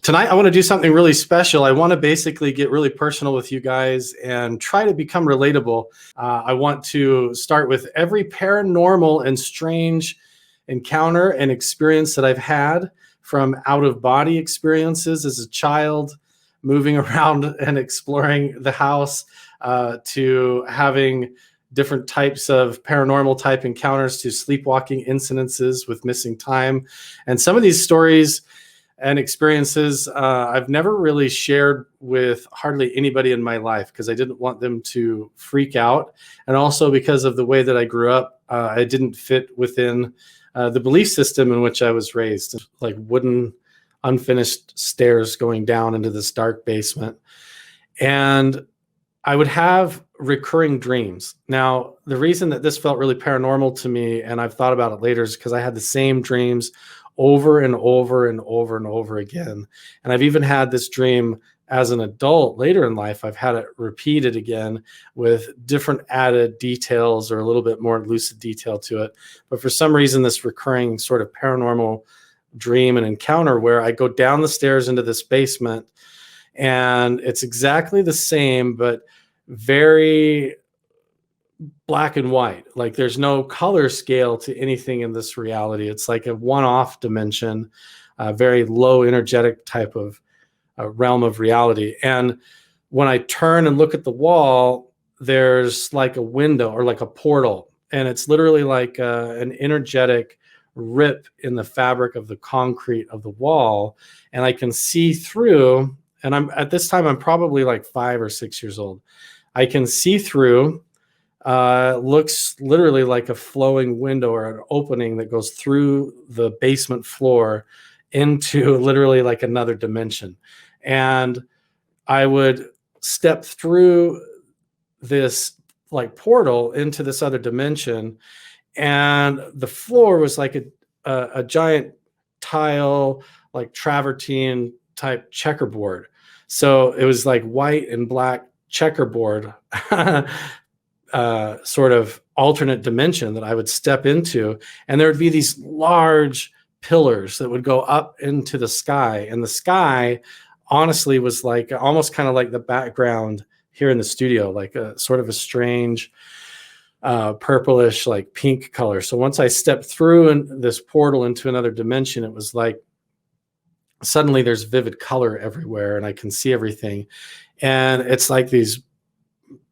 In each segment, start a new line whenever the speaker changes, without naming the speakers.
Tonight, I want to do something really special. I want to basically get really personal with you guys and try to become relatable. I want to start with every paranormal and strange encounter and experience that I've had, from out-of-body experiences as a child, moving around and exploring the house, to having different types of paranormal type encounters, to sleepwalking incidences with missing time. And some of these stories and experiences I've never really shared with hardly anybody in my life, because I didn't want them to freak out. And also because of the way that I grew up, I didn't fit within the belief system in which I was raised, like wooden, unfinished stairs going down into this dark basement. And I would have recurring dreams. Now, the reason that this felt really paranormal to me, and I've thought about it later, is because I had the same dreams over and over and over and over again. And I've even had this dream as an adult later in life. I've had it repeated again with different added details or a little bit more lucid detail to it. But for some reason, this recurring sort of paranormal dream and encounter where I go down the stairs into this basement, and it's exactly the same, but very black and white. Like there's no color scale to anything in this reality. It's like a one-off dimension, a very low energetic type of realm of reality. And when I turn and look at the wall, there's like a window or like a portal, and it's literally like an energetic rip in the fabric of the concrete of the wall, and I can see through. And I'm at this time, I'm probably like 5 or 6 years old. I can see through. Looks literally like a flowing window or an opening that goes through the basement floor into literally like another dimension. And I would step through this like portal into this other dimension, and the floor was like a giant tile, like travertine type checkerboard. So it was like white and black checkerboard. Sort of alternate dimension that I would step into, and there would be these large pillars that would go up into the sky, and the sky honestly was like almost kind of like the background here in the studio, like a sort of a strange purplish, like pink color. So once I stepped through in this portal into another dimension, it was like suddenly there's vivid color everywhere and I can see everything, and it's like these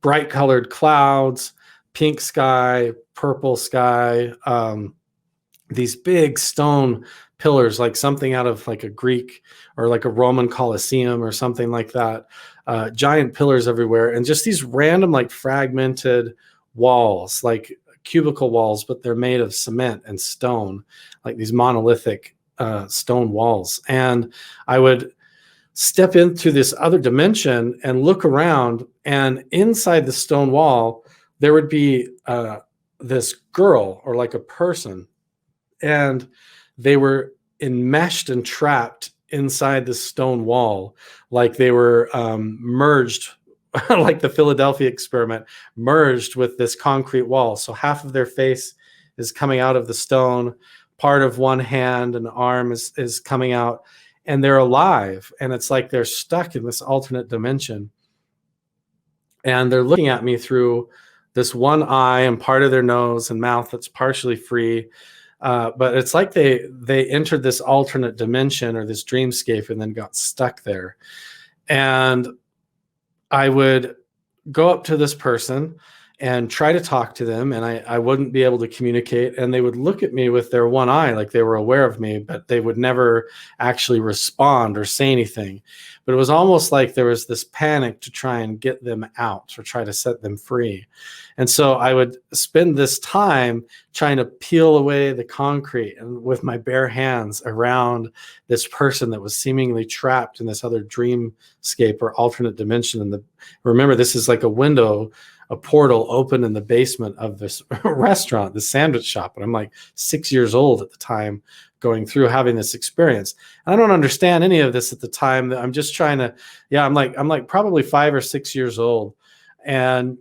bright colored clouds, pink sky, purple sky, these big stone pillars, like something out of like a Greek or like a Roman Colosseum or something like that. Giant pillars everywhere, and just these random like fragmented walls, like cubicle walls, but they're made of cement and stone, like these monolithic stone walls. And I would step into this other dimension and look around, and inside the stone wall there would be this girl or like a person, and they were enmeshed and trapped inside the stone wall, like they were merged like the Philadelphia experiment merged with this concrete wall. So half of their face is coming out of the stone, part of one hand and arm is coming out, and they're alive, and it's like they're stuck in this alternate dimension, and they're looking at me through this one eye and part of their nose and mouth that's partially free, but it's like they entered this alternate dimension or this dreamscape and then got stuck there. And I would go up to this person and try to talk to them, and I wouldn't be able to communicate, and they would look at me with their one eye like they were aware of me, but they would never actually respond or say anything. But it was almost like there was this panic to try and get them out or try to set them free. And so I would spend this time trying to peel away the concrete and with my bare hands around this person that was seemingly trapped in this other dreamscape or alternate dimension. And remember, this is like a window, a portal open in the basement of this restaurant, the sandwich shop. And I'm like 6 years old at the time, going through having this experience. And I don't understand any of this at the time. I'm just trying to, I'm like probably 5 or 6 years old. But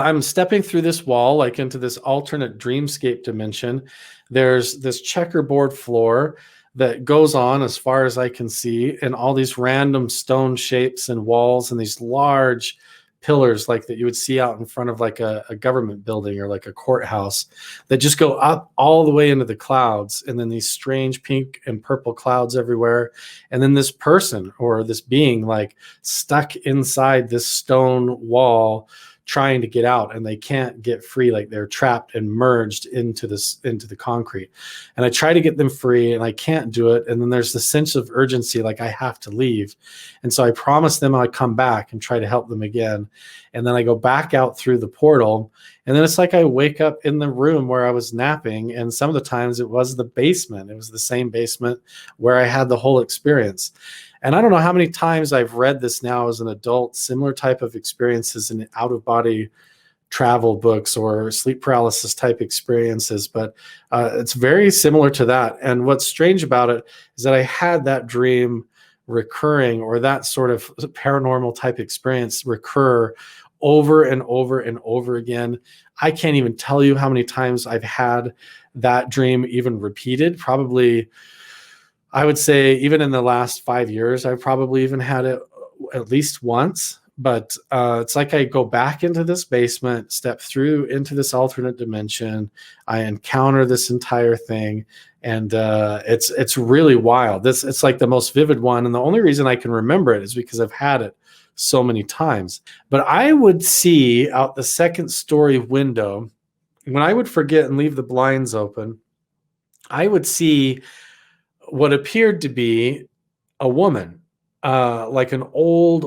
I'm stepping through this wall, like into this alternate dreamscape dimension. There's this checkerboard floor. that goes on as far as I can see, and all these random stone shapes and walls and these large pillars like that you would see out in front of like a government building or like a courthouse that just go up all the way into the clouds, and then these strange pink and purple clouds everywhere, and then this person or this being like stuck inside this stone wall trying to get out, and they can't get free, like they're trapped and merged into the concrete. And I try to get them free and I can't do it, and then there's the sense of urgency, like I have to leave. And so I promise them I'd come back and try to help them again, and then I go back out through the portal, and then it's like I wake up in the room where I was napping, and some of the times it was the basement. It was the same basement where I had the whole experience. And I don't know how many times I've read this now as an adult, similar type of experiences in out-of-body travel books or sleep paralysis type experiences, but it's very similar to that. And what's strange about it is that I had that dream recurring, or that sort of paranormal type experience recur over and over and over again. I can't even tell you how many times I've had that dream even repeated. Probably, I would say even in the last 5 years, I've probably even had it at least once. But it's like I go back into this basement, step through into this alternate dimension. I encounter this entire thing, and it's really wild. It's like the most vivid one, and the only reason I can remember it is because I've had it so many times. But I would see out the second story window, when I would forget and leave the blinds open, I would see what appeared to be a woman, like an old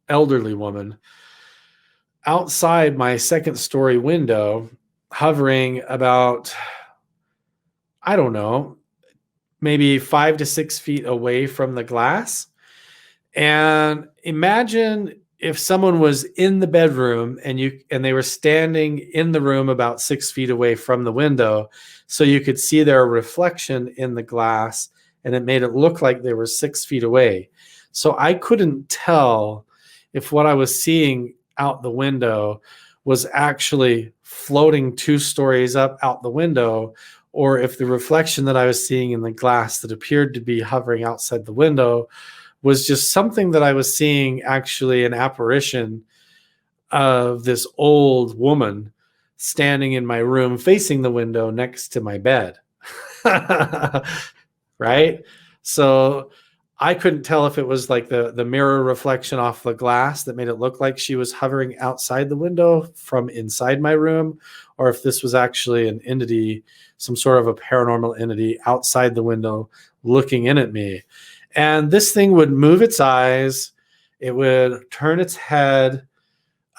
elderly woman, outside my second story window, hovering about, I don't know, maybe 5 to 6 feet away from the glass. And imagine if someone was in the bedroom and they were standing in the room about 6 feet away from the window, so you could see their reflection in the glass, and it made it look like they were 6 feet away. So I couldn't tell if what I was seeing out the window was actually floating 2 stories up out the window, or if the reflection that I was seeing in the glass that appeared to be hovering outside the window was just something that I was seeing, actually an apparition of this old woman standing in my room facing the window next to my bed. Right? So I couldn't tell if it was like the mirror reflection off the glass that made it look like she was hovering outside the window from inside my room, or if this was actually an entity, some sort of a paranormal entity outside the window looking in at me. And this thing would move its eyes, it would turn its head,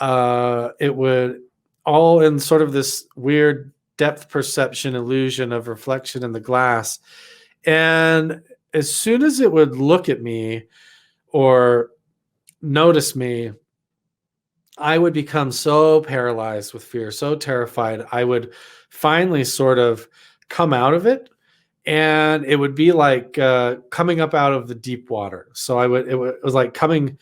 it would, all in sort of this weird depth perception illusion of reflection in the glass. And as soon as it would look at me or notice me, I would become so paralyzed with fear, so terrified. I would finally sort of come out of it, and it would be like coming up out of the deep water. So it was like coming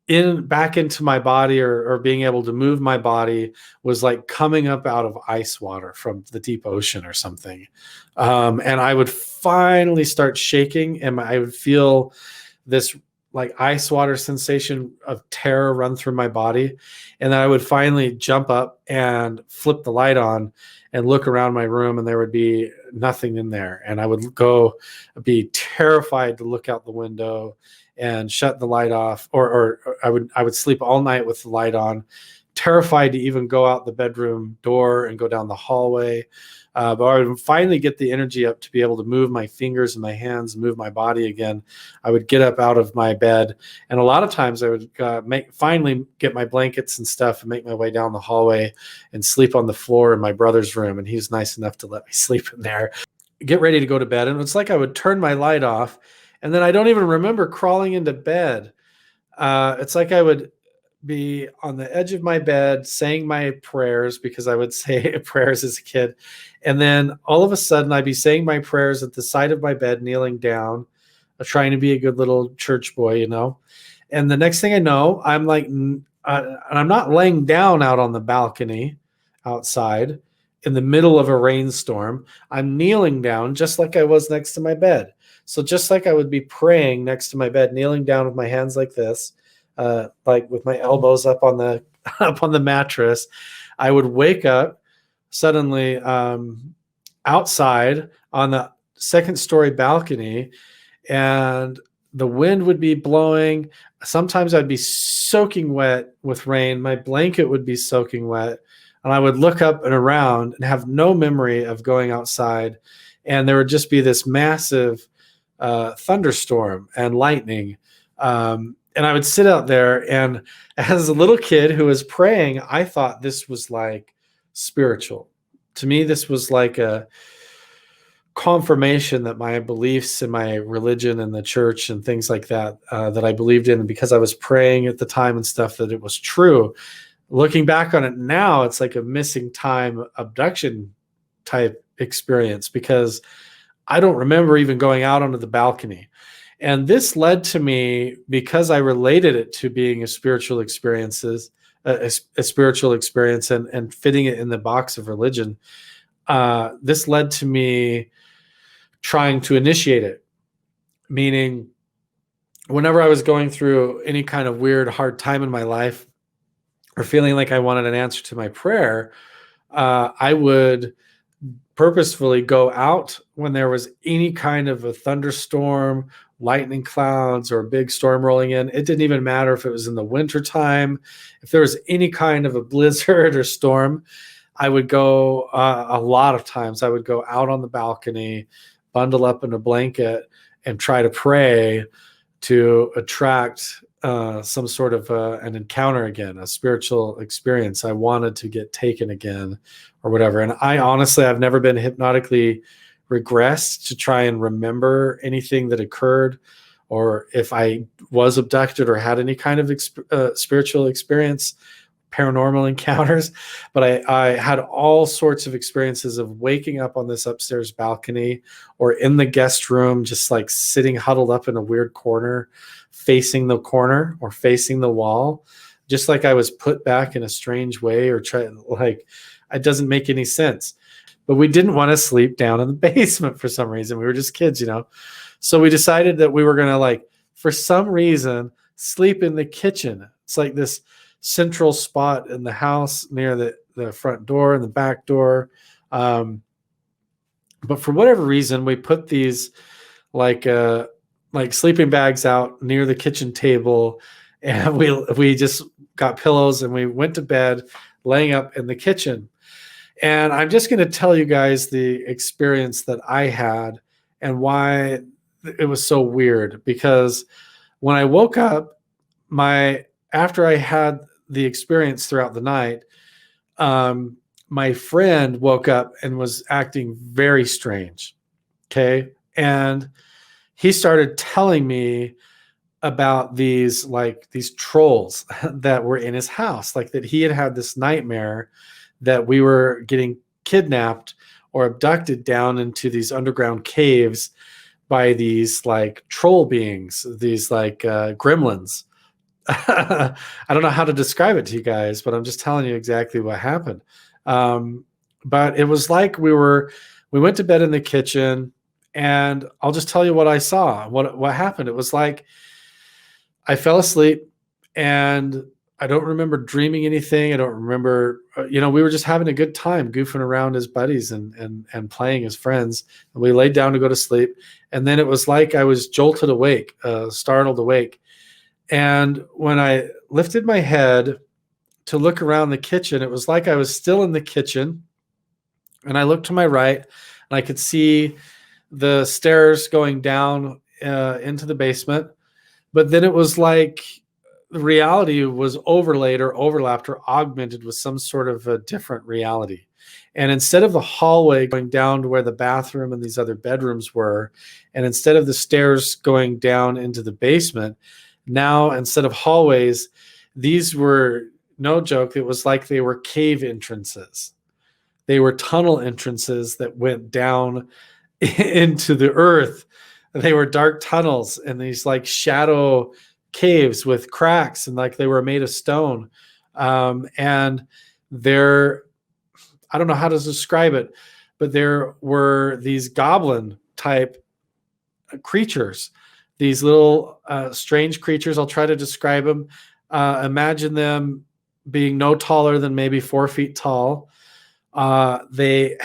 back into my body, or being able to move my body was like coming up out of ice water from the deep ocean or something. And I would finally start shaking, and I would feel this like ice water sensation of terror run through my body. And then I would finally jump up and flip the light on and look around my room, and there would be nothing in there. And I would be terrified to look out the window and shut the light off, or I would sleep all night with the light on, terrified to even go out the bedroom door and go down the hallway. But I would finally get the energy up to be able to move my fingers and my hands, move my body again. I would get up out of my bed, and a lot of times I would finally get my blankets and stuff and make my way down the hallway and sleep on the floor in my brother's room, and he was nice enough to let me sleep in there. Get ready to go to bed, and it's like I would turn my light off, and then I don't even remember crawling into bed. It's like I would be on the edge of my bed saying my prayers, because I would say prayers as a kid. And then all of a sudden I'd be saying my prayers at the side of my bed, kneeling down, trying to be a good little church boy, you know. And the next thing I know, I'm like, and I'm not laying down out on the balcony outside. in the middle of a rainstorm. I'm kneeling down just like I was next to my bed. So just like I would be praying next to my bed, kneeling down with my hands like this, like with my elbows up on the up on the mattress, I would wake up suddenly outside on the second story balcony, and the wind would be blowing. Sometimes I'd be soaking wet with rain. My blanket would be soaking wet. And I would look up and around and have no memory of going outside. And there would just be this massive thunderstorm and lightning. And I would sit out there. And as a little kid who was praying, I thought this was like spiritual. To me, this was like a confirmation that my beliefs and my religion and the church and things like that, that I believed in, because I was praying at the time and stuff, that it was true. Looking back on it now, it's like a missing time abduction type experience, because I don't remember even going out onto the balcony. And this led to me, because I related it to being a spiritual experiences, a spiritual experience, and fitting it in the box of religion. This led to me trying to initiate it, meaning whenever I was going through any kind of weird, hard time in my life, or feeling like I wanted an answer to my prayer, I would purposefully go out when there was any kind of a thunderstorm, lightning clouds, or a big storm rolling in. It didn't even matter if it was in the winter time. If there was any kind of a blizzard or storm, I would go, a lot of times I would go out on the balcony, bundle up in a blanket, and try to pray to attract some sort of an encounter again, a spiritual experience. I wanted to get taken again or whatever. And I honestly, I've never been hypnotically regressed to try and remember anything that occurred, or if I was abducted or had any kind of spiritual experience, paranormal encounters. But I had all sorts of experiences of waking up on this upstairs balcony or in the guest room, just like sitting huddled up in a weird corner, facing the corner or facing the wall, just like I was put back in a strange way, or like, it doesn't make any sense. But we didn't want to sleep down in the basement for some reason. We were just kids, you know? So we decided that we were going to, like, for some reason, sleep in the kitchen. It's like this central spot in the house near the front door and the back door. But for whatever reason, we put these like sleeping bags out near the kitchen table, and we just got pillows and we went to bed laying up in the kitchen. And I'm just going to tell you guys the experience that I had and why it was so weird. Because when I woke up, after I had the experience throughout the night, my friend woke up and was acting very strange. Okay. And he started telling me about these trolls that were in his house, like that he had this nightmare that we were getting kidnapped or abducted down into these underground caves by these like troll beings, these like gremlins. I don't know how to describe it to you guys, but I'm just telling you exactly what happened. But it was like we went to bed in the kitchen, and I'll just tell you what I saw, what happened. It was like I fell asleep, and I don't remember dreaming anything. I don't remember, we were just having a good time goofing around as buddies and playing as friends. And we laid down to go to sleep. And then it was like I was jolted awake, startled awake. And when I lifted my head to look around the kitchen, it was like I was still in the kitchen. And I looked to my right, and I could see the stairs going down into the basement. But then it was like the reality was overlaid or overlapped or augmented with some sort of a different reality. And instead of the hallway going down to where the bathroom and these other bedrooms were, and instead of the stairs going down into the basement, now instead of hallways, these were, no joke, it was like they were cave entrances. They were tunnel entrances that went down into the earth. They were dark tunnels and these like shadow caves with cracks, and like they were made of stone. And I don't know how to describe it, but there were these goblin type creatures, these little strange creatures. I'll try to describe them. Imagine them being no taller than maybe 4 feet tall. They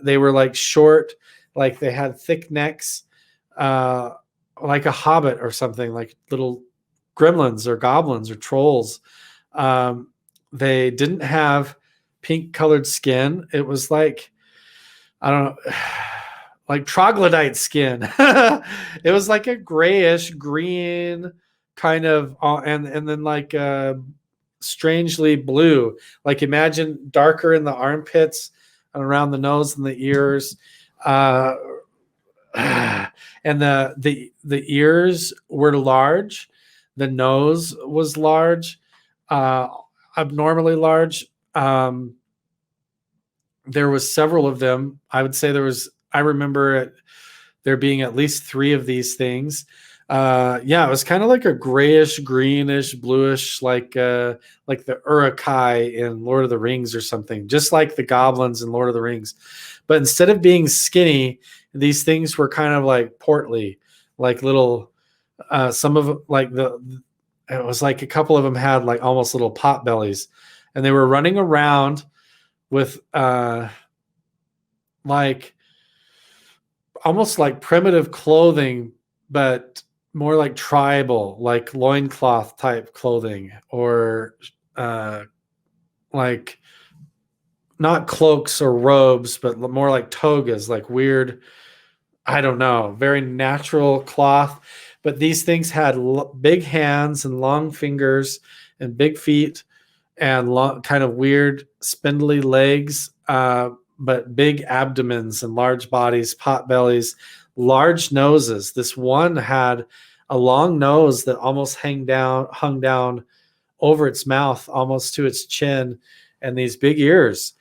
were like short, like they had thick necks, like a hobbit or something, like little gremlins or goblins or trolls. They didn't have pink colored skin. It was like, I don't know, like troglodyte skin. It was like a grayish green kind of, and then like strangely blue. Like imagine darker in the armpits and around the nose and the ears. Uh, and the ears were large. The nose was large, abnormally large. There was several of them. I would say I remember there being at least 3 of these things. Yeah, it was kind of like a grayish, greenish, bluish, like the Uruk-hai in Lord of the Rings or something, just like the goblins in Lord of the Rings. But instead of being skinny, these things were kind of like portly, like little. Some of like it was like a couple of them had like almost little pot bellies, and they were running around with like almost like primitive clothing, but more like tribal, like loincloth type clothing, or like not cloaks or robes, but more like togas, like weird, I don't know, very natural cloth. But these things had big hands and long fingers and big feet and kind of weird spindly legs, but big abdomens and large bodies, pot bellies, large noses. This one had a long nose that almost hung down over its mouth, almost to its chin, and these big ears.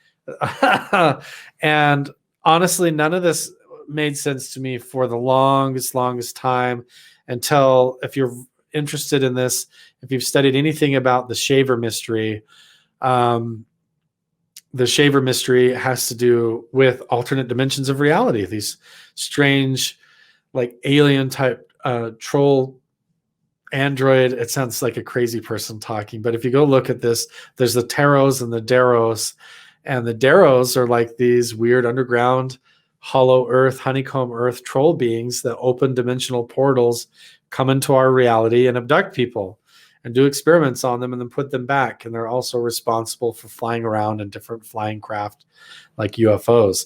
And honestly, none of this made sense to me for the longest time, until, if you're interested in this, if you've studied anything about the Shaver mystery, the Shaver mystery has to do with alternate dimensions of reality, these strange, like alien type troll android. It sounds like a crazy person talking, but if you go look at this, there's the Taros and the Daros, and the Daros are like these weird underground, hollow earth, honeycomb earth troll beings that open dimensional portals, come into our reality and abduct people and do experiments on them and then put them back. And they're also responsible for flying around in different flying craft like UFOs.